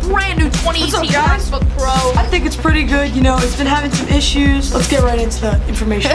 brand new 2018 MacBook Pro. I think it's pretty good. You know, it's been having some issues. Let's get right into the information.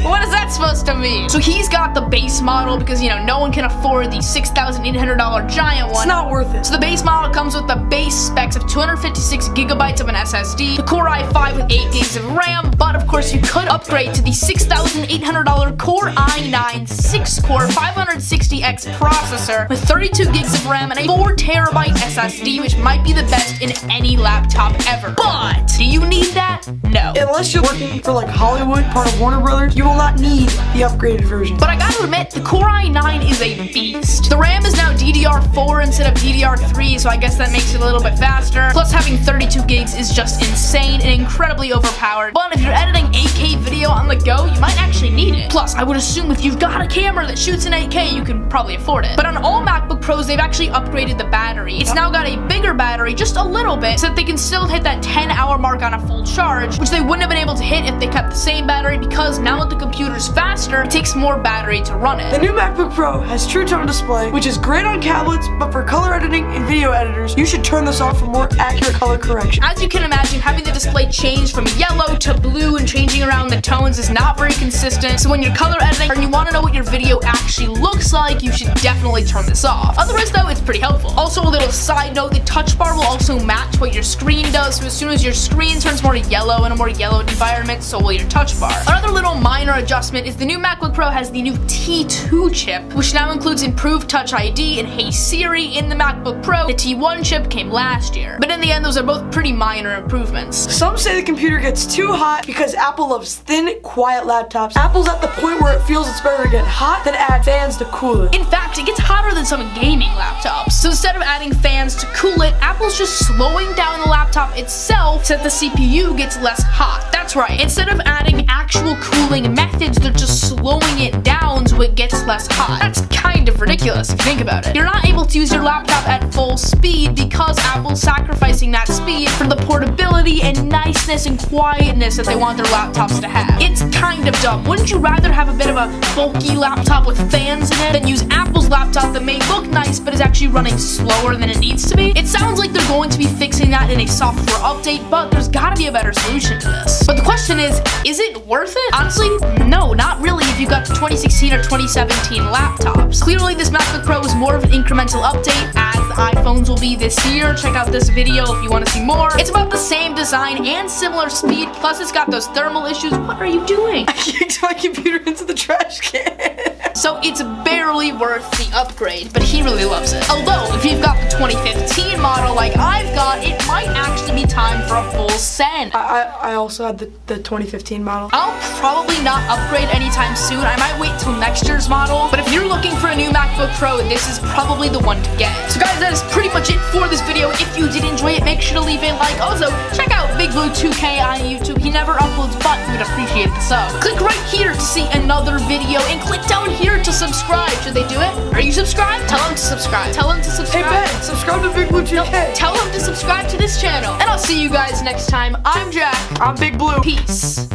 What is that supposed to mean? So he's got the base model because, you know, no one can afford the $6,800 giant one. It's not worth it. So the base model comes with the base specs of 256 gigabytes of an SSD, the Core i5 with 8 gigs of RAM, but of course you could upgrade to the $6,800 Core i9 6-core 560X processor with 32 gigs of RAM and a 4 terabyte SSD, which might be the best in any laptop ever. But do you need that? No. Unless you're working for like Hollywood, part of Warner Brothers, you will not need the upgraded version. But I gotta admit, the Core i9 is a beast. The RAM is now DDR4 instead of DDR3, so I guess that makes it a little bit faster. Plus having 32 gigs is just insane and incredibly overpowered. But if you're editing 8K video on the go, you might actually need it. Plus, I would assume if you've got a camera that shoots in 8K, you can probably afford it. But on all MacBook Pros, they've actually upgraded the battery. It's now got a bigger battery, just a little bit, so that they can still hit that 10-hour mark on a full charge, which they wouldn't have been able to hit if they kept the same battery, because now that the computer's faster, it takes more battery to run it. The new MacBook Pro has True Tone display, which is great on tablets, but for color editing and video editors, you should turn this off for more accurate color correction. As you can imagine, having the display change from yellow to blue and changing around the tones is not very consistent, so when you're color editing and you want to know what your video actually looks like, you should definitely turn this off. Otherwise though, it's pretty helpful. Also, a little side note, the touch bar will also match what your screen does, so as soon as your screen turns more yellow in a more yellowed environment, so will your touch bar. Another little minor adjustment is the new MacBook Pro has the new T2 chip, which now includes improved Touch ID and Hey Siri in the MacBook Pro. The T1 chip came last year, but in the end, those are both pretty minor improvements. Some say the computer gets too hot because Apple loves thin, quiet laptops. Apple's at the point where it feels it's better to get hot than add fans to cool it. In fact, it gets hotter than some gaming laptops. So instead of adding fans to cool it, Apple's just slowing down the laptop itself so that the CPU gets less hot. That's right. Instead of adding actual cooling methods, they're just slowing it down so it gets less hot. That's kind of ridiculous if you think about it. You're not able to use your laptop at full speed because Apple's sacrificing that speed for the portability and niceness and quietness that they want their laptops to have. It's kind of dumb. Wouldn't you rather have a bit of a bulky laptop with fans in it than use Apple's laptop that may look nice but is actually running slower than it needs to be? It sounds like they're going to be fixing that in a software update, but there's gotta be a better solution to this. But the question is it worth it? Honestly, no, not really if you got the 2016 or 2017 laptops. Clearly, this MacBook Pro is more of an incremental update, as the iPhones will be this year. Check out this video if you want to see more. It's about the same design and similar speed, plus it's got those thermal issues. What are you doing? I kicked my computer into the trash can. So it's barely worth the upgrade, but he really loves it. Although, if you've got the 2015 model like I've got, it might actually be time for a full send. I also had the 2015 model. I'll probably not upgrade anytime soon. I might wait till next year's model, but if you're looking for a new MacBook Pro, this is probably the one to get. So guys, that is pretty much it for this video. If you did enjoy it, make sure to leave a like. Also, check out Big Blue 2K on YouTube. He never uploads, but we would appreciate the sub. Click right here to see another video, and click down here to subscribe. Should they do it? Are you subscribed? Tell them to subscribe. Tell them to subscribe. Hey Ben, subscribe to Big Blue 2K. No, tell them to subscribe to this channel. And I'll see you guys next time. I'm Jack. I'm Big Blue. Peace.